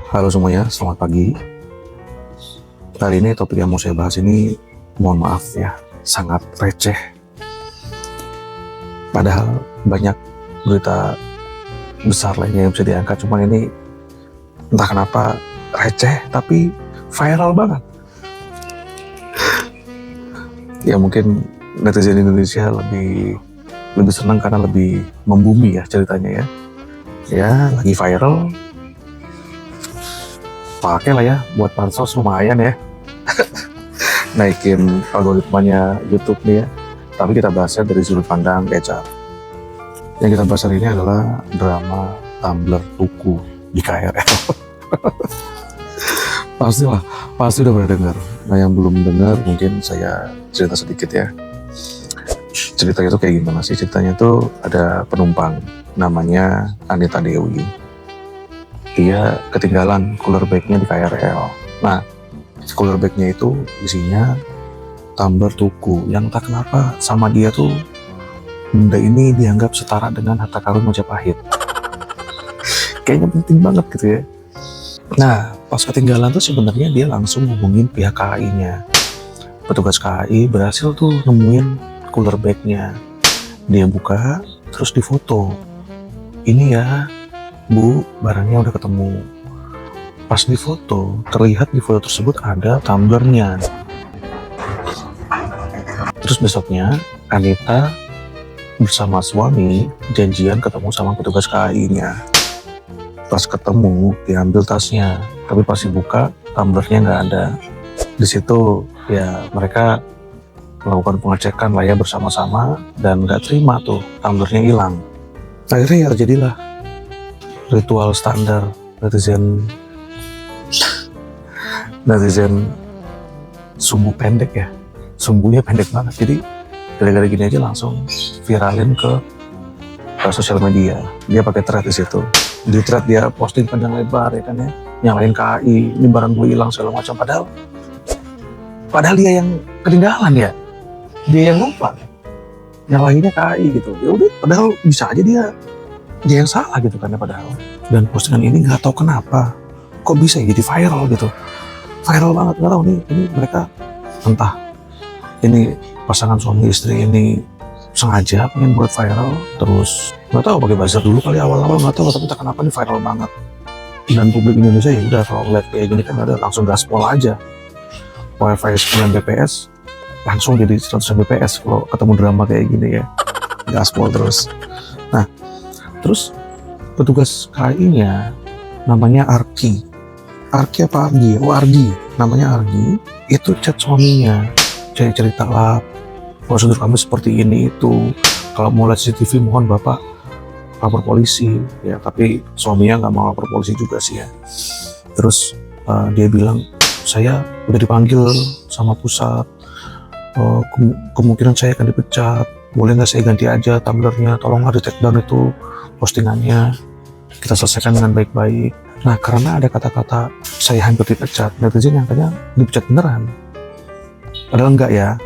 Halo semuanya, selamat pagi. Kali ini topik yang mau saya bahas ini, mohon maaf ya, sangat receh. Padahal banyak berita besar lainnya yang bisa diangkat, cuman ini entah kenapa receh tapi viral banget. Ya mungkin netizen Indonesia lebih senang karena lebih membumi ya ceritanya ya. Ya lagi viral, pakai lah ya buat pansos lumayan ya. Naikin algoritmanya YouTube nih ya. Tapi kita bahasnya dari sudut pandang HR. Yang kita bahas hari ini adalah drama tumbler tuku di KRL. Pasti udah pernah dengar. Nah yang belum dengar mungkin saya cerita sedikit ya. Ceritanya itu kayak gimana sih? Ceritanya itu ada penumpang namanya Anita Dewi. Dia ketinggalan cooler bagnya di KRL. Nah, cooler bagnya itu isinya tumbler tuku yang tak kenapa sama dia tuh benda ini dianggap setara dengan harta karun Majapahit. Kayaknya penting banget gitu ya. Nah, pas ketinggalan tuh sebenarnya dia langsung hubungin pihak KAI-nya. Petugas KAI berhasil tuh nemuin cooler bagnya. Dia buka, terus difoto. Ini ya, Bu, barangnya udah ketemu. Pas di foto, terlihat di foto tersebut ada tumblernya. Terus besoknya, Anita bersama suami janjian ketemu sama petugas KAI-nya. Pas ketemu, diambil tasnya. Tapi pas dibuka, tumblernya nggak ada. Di situ, ya mereka melakukan pengecekan lah ya bersama-sama dan nggak terima tuh tumblernya hilang. Akhirnya ya terjadilah ritual standar netizen sumbu pendek ya, sumbunya pendek banget. Jadi gara-gara gini aja langsung viralin ke sosial media. Dia pakai thread di situ. Di thread dia posting panjang lebar ya kan ya, nyalain KAI, ini barang gue hilang segala macam. Padahal dia yang ketinggalan ya, dia yang lupa, nyalahinnya KAI gitu. Ya udah, padahal bisa aja dia yang salah gitu kan ya padahal. Dan postingan ini nggak tahu kenapa kok bisa jadi viral gitu, viral banget. Nggak tahu nih, ini mereka entah ini pasangan suami istri ini sengaja pengen buat viral, terus nggak tahu pakai buzzer dulu kali awal-awal, nggak tahu, tapi tak kenapa ini viral banget. Dan publik Indonesia ya udah kalau ngeliat kayak gini kan ada langsung gaspol aja, wifi 9 bps langsung jadi 100 bps kalau ketemu drama kayak gini ya, gaspol terus. Nah terus petugas KAI-nya namanya Arki apa Argi? Oh Argi, namanya Argi. Itu chat suaminya, cerita lah prosedur kami seperti ini itu. Kalau mau lihat CCTV mohon bapak lapor polisi ya. Tapi suaminya nggak mau lapor polisi juga sih ya. Terus dia bilang saya udah dipanggil sama pusat, kemungkinan saya akan dipecat. Boleh nggak saya ganti aja tumblernya? Tolonglah di take down itu postingannya, kita selesaikan dengan baik-baik. Nah karena ada kata-kata saya hampir dipecat, netizen yang katanya dipecat beneran. Padahal enggak ya,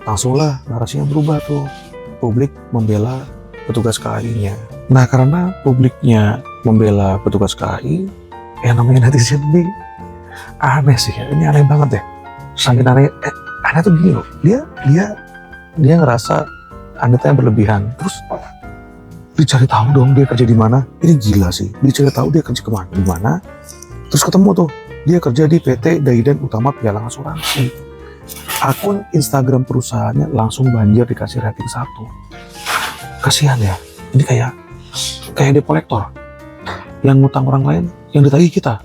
langsunglah narasinya berubah tuh, publik membela petugas KAI-nya. Nah karena publiknya membela petugas KAI, yang namanya netizen ini aneh sih ya, ini aneh banget deh. Saking aneh tuh gini loh, dia ngerasa Anita yang berlebihan, terus dicari tahu dong dia kerja di mana. Ini gila sih, dicari tahu dia kerja kemana, di mana. Terus ketemu tuh dia kerja di PT Daiden Utama Pialang Asuransi. Akun Instagram perusahaannya langsung banjir dikasih rating 1. Kasihan ya, ini kayak debt collector yang ngutang orang lain yang ditagih kita.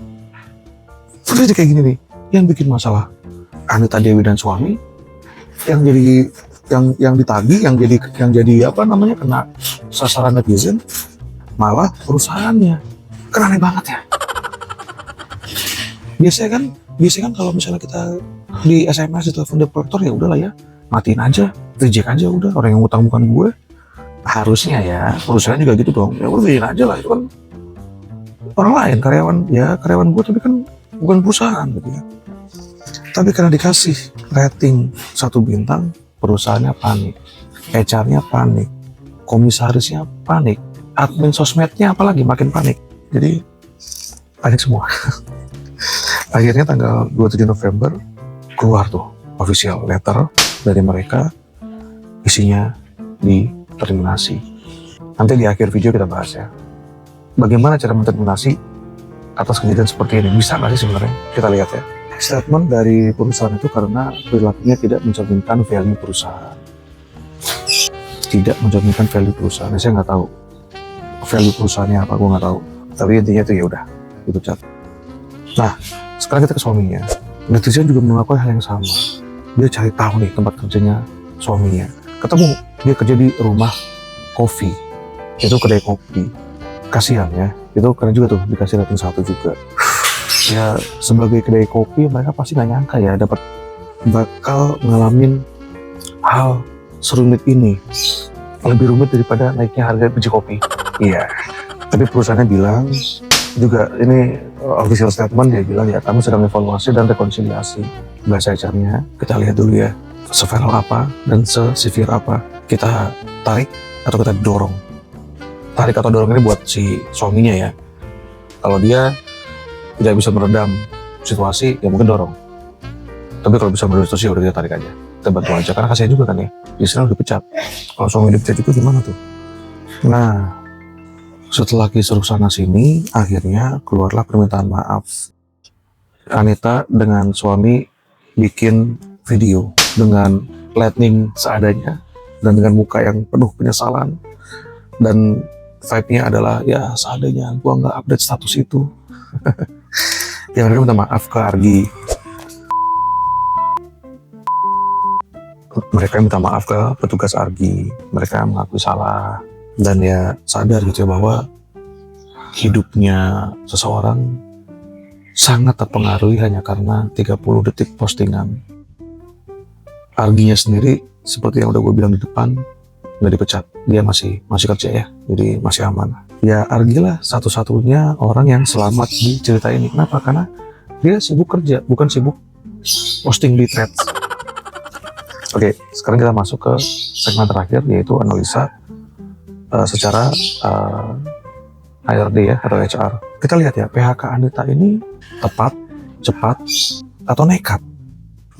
Terus kayak gini nih, yang bikin masalah Anita Dewi dan suami, yang jadi yang ditagih, yang jadi apa namanya, kena sasaran netizen, malah perusahaannya. Kan aneh banget ya. Biasanya kan kalau misalnya kita di SMS, di telepon debt collector, ya udahlah ya, matiin aja, reject aja udah, orang yang utang bukan gue. Harusnya ya perusahaan juga gitu dong, ya udah aja lah, itu kan orang lain, karyawan gue, tapi kan bukan perusahaan gitu ya. Tapi karena dikasih rating 1 bintang, perusahaannya panik, HR-nya panik, komisarisnya panik, admin sosmednya apalagi makin panik. Jadi panik semua. Akhirnya tanggal 27 November keluar tuh official letter dari mereka, isinya diterminasi. Nanti di akhir video kita bahas ya, bagaimana cara menterminasi atas kejadian seperti ini. Bisa nggak sih sebenarnya? Kita lihat ya. Statement dari perusahaan itu karena perilakunya tidak mencerminkan value perusahaan. Tidak mencerminkan value perusahaan. Saya nggak tahu value perusahaannya apa, gue nggak tahu. Tapi intinya itu ya udah dipecat. Nah, sekarang kita ke suaminya. Netizen juga melakukan hal yang sama. Dia cari tahu nih tempat kerjanya suaminya. Ketemu, dia kerja di rumah kopi. Itu kedai kopi. Kasihan ya. Itu keren juga tuh, dikasih rating 1 juga. Ya, sebagai kedai kopi, mereka pasti nggak nyangka ya bakal ngalamin hal serumit ini. Lebih rumit daripada naiknya harga biji kopi. Iya. Tapi perusahaannya bilang, juga ini official statement, dia bilang ya kami sedang evaluasi dan rekonsiliasi. Bahasa HR-nya kita lihat dulu ya, se-viral apa dan se-severe apa kita tarik atau kita dorong. Tarik atau dorong ini buat si suaminya ya. Kalau dia tidak bisa meredam situasi, ya mungkin dorong. Tapi kalau bisa meredam situasi, ya udah kita tarik aja. Kita bantu aja, karena kasihan juga kan ya. Istrinya udah dipecat. Kalau suami dipecat itu gimana tuh? Nah, setelah kisruh sana sini, akhirnya keluarlah permintaan maaf. Anita dengan suami bikin video dengan lightning seadanya dan dengan muka yang penuh penyesalan, dan vibe-nya adalah ya seadanya, gua nggak update status itu. Yang mereka minta maaf ke Argi. Mereka minta maaf ke petugas Argi. Mereka mengakui salah dan ya sadar gitu ya bahwa hidupnya seseorang sangat terpengaruhi hanya karena 30 detik postingan. Arginya sendiri seperti yang udah gue bilang di depan, nggak dipecat, dia masih kerja ya, jadi masih aman. Ya Argi lah satu-satunya orang yang selamat di cerita ini. Kenapa? Karena dia sibuk kerja, bukan sibuk posting di threads. Oke, sekarang kita masuk ke segmen terakhir, yaitu analisa secara HRD ya, atau HR. Kita lihat ya, PHK Anita ini tepat, cepat, atau nekat.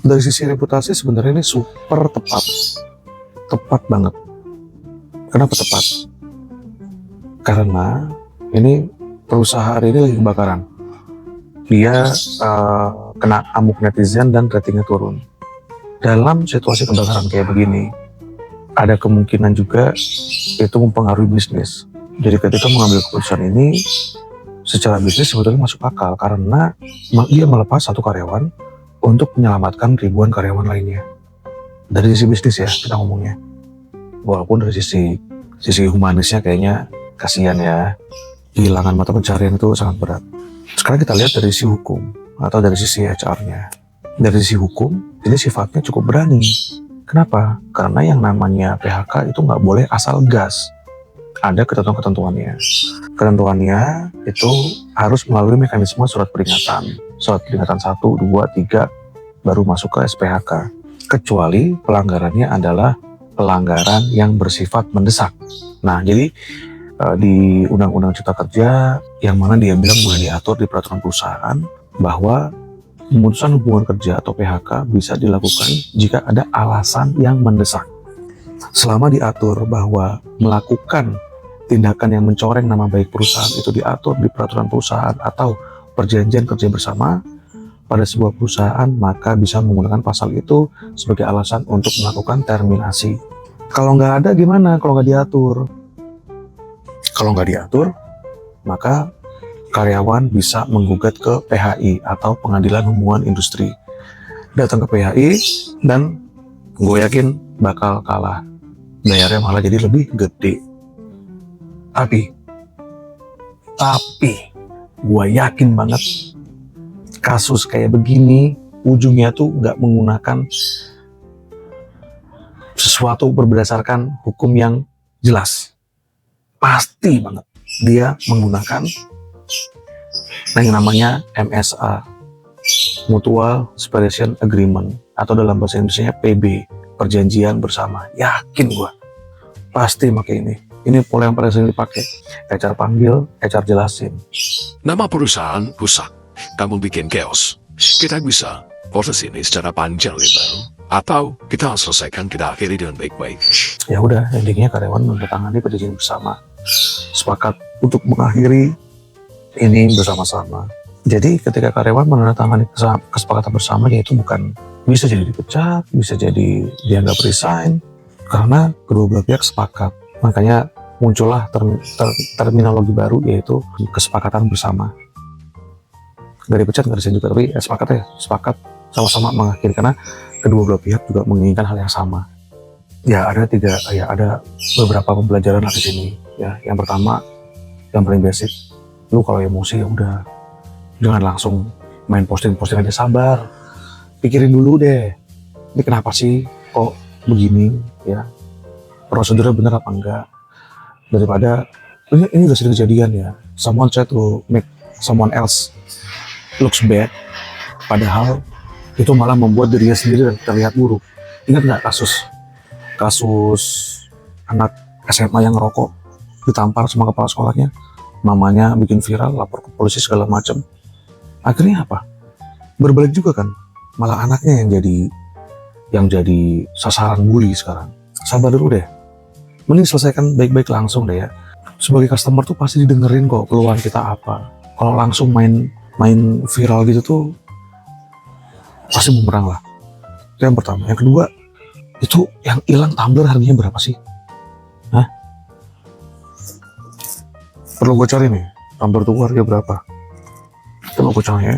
Dari sisi reputasi sebenarnya ini super tepat. Tepat banget. Kenapa tepat? Karena ini perusahaan ini lagi kebakaran. Dia kena amuk netizen dan ratingnya turun. Dalam situasi kebakaran kayak begini, ada kemungkinan juga itu mempengaruhi bisnis. Jadi ketika mengambil keputusan ini, secara bisnis sebetulnya masuk akal karena dia melepas satu karyawan untuk menyelamatkan ribuan karyawan lainnya. Dari sisi bisnis ya kita ngomongnya. Walaupun dari sisi humanisnya kayaknya kasihan ya, kehilangan mata pencarian itu sangat berat. Sekarang kita lihat dari sisi hukum atau dari sisi HR-nya. Dari sisi hukum, ini sifatnya cukup berani. Kenapa? Karena yang namanya PHK itu nggak boleh asal gas. Ada ketentuan-ketentuannya. Ketentuannya itu harus melalui mekanisme surat peringatan. Surat peringatan 1, 2, 3, baru masuk ke SPHK. Kecuali pelanggarannya adalah pelanggaran yang bersifat mendesak. Nah, jadi di Undang-Undang Cipta Kerja yang mana dia bilang boleh diatur di peraturan perusahaan bahwa pemutusan hubungan kerja atau PHK bisa dilakukan jika ada alasan yang mendesak. Selama diatur bahwa melakukan tindakan yang mencoreng nama baik perusahaan itu diatur di peraturan perusahaan atau perjanjian kerja bersama pada sebuah perusahaan, maka bisa menggunakan pasal itu sebagai alasan untuk melakukan terminasi. Kalau nggak ada gimana? Kalau nggak diatur? Kalau nggak diatur, maka karyawan bisa menggugat ke PHI atau Pengadilan Hubungan Industri. Datang ke PHI dan gue yakin bakal kalah. Bayarnya malah jadi lebih gede. Tapi gue yakin banget kasus kayak begini ujungnya tuh nggak menggunakan sesuatu berdasarkan hukum yang jelas. Pasti banget dia menggunakan yang namanya MSA, Mutual Separation Agreement, atau dalam bahasa Indonesia PB, perjanjian bersama. Yakin gue pasti pakai ini. Ini pola yang paling sering dipakai. HR panggil, HR jelasin. Nama perusahaan rusak, kamu bikin chaos. Kita bisa proses ini secara panjang lebar, atau kita selesaikan, kita akhiri dengan baik-baik. Ya udah, endingnya karyawan menandatangani perjanjian bersama, sepakat untuk mengakhiri ini bersama-sama. Jadi ketika karyawan menandatangani kesepakatan bersama, yaitu bukan bisa jadi dipecat, bisa jadi dianggap resign, karena kedua belah pihak sepakat. Makanya muncullah terminologi baru, yaitu kesepakatan bersama. Gak dipecat, gak resign juga, tapi sepakat sama-sama mengakhiri, karena kedua belah pihak juga menginginkan hal yang sama. Ya ada beberapa pembelajaran di sini. Ya, yang pertama, yang paling basic, lu kalau emosi ya udah, jangan langsung main posting aja, sabar, pikirin dulu deh, ini kenapa sih kok begini, ya prosedurnya bener apa enggak, daripada ini udah sering kejadian ya, someone try to make someone else looks bad, padahal itu malah membuat dirinya sendiri terlihat buruk. Ingat nggak kasus anak SMA yang ngerokok ditampar sama kepala sekolahnya, mamanya bikin viral, lapor ke polisi segala macam. Akhirnya apa? Berbalik juga kan, malah anaknya yang jadi sasaran bully sekarang. Sabar dulu deh, mending selesaikan baik-baik langsung deh ya. Sebagai customer tuh pasti didengerin kok keluhan kita apa. Kalau langsung main viral gitu tuh pasti bumerang lah. Itu yang pertama. Yang kedua, itu yang hilang tumbler harganya berapa sih? Hah? Perlu gue cari nih, tumbler tuku harga berapa? Coba gue cari ya.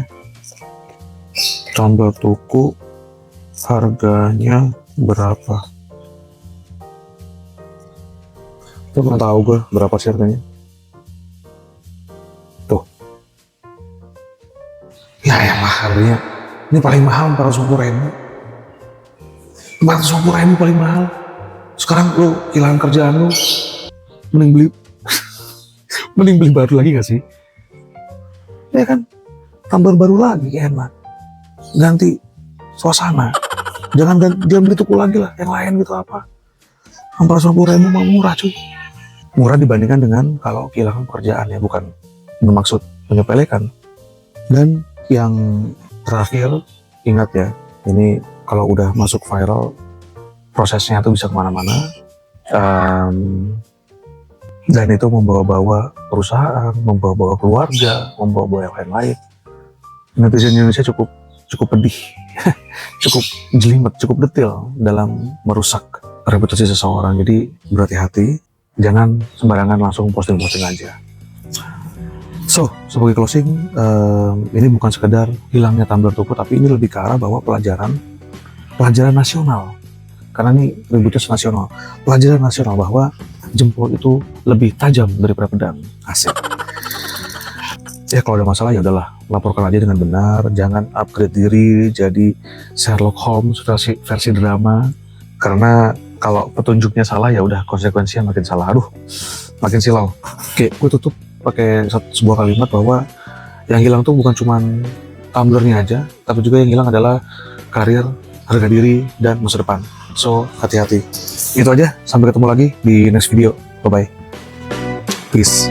Tumbler tuku harganya berapa? Itu pernah tahu gue berapa sih harganya? Tuh. Ya elah harganya. Ini paling mahal 450.000. 450.000 paling mahal. Sekarang lu kehilangan kerjaan lu, mending beli baru lagi gak sih? Ya kan, tumbler baru lagi enak, ganti suasana. Jangan beli tuku lagi lah, yang lain gitu apa. 450.000 mah murah cuy. Murah dibandingkan dengan kalau kehilangan pekerjaan, ya bukan bermaksud menyepelekan. Dan yang terakhir, ingat ya, ini kalau udah masuk viral, prosesnya tuh bisa kemana-mana, dan itu membawa-bawa perusahaan, membawa-bawa keluarga, membawa-bawa yang lain-lain. Netizen Indonesia cukup pedih, cukup jelimet, cukup detail dalam merusak reputasi seseorang. Jadi berhati-hati, jangan sembarangan langsung posting aja. So, sebagai closing, ini bukan sekedar hilangnya tumbler tuku, tapi ini lebih ke arah bahwa pelajaran nasional. Karena ini ributnya nasional. Pelajaran nasional bahwa jempol itu lebih tajam daripada pedang. Asik. Ya kalau ada masalah ya udahlah, laporkan aja dengan benar. Jangan upgrade diri jadi Sherlock Holmes versi drama. Karena kalau petunjuknya salah ya udah, konsekuensinya makin salah. Aduh, makin silau. Oke, gue tutup pakai sebuah kalimat bahwa yang hilang tuh bukan cuman tumblernya aja, tapi juga yang hilang adalah karir, harga diri, dan masa depan. So, hati-hati. Itu aja, sampai ketemu lagi di next video. Bye-bye. Peace.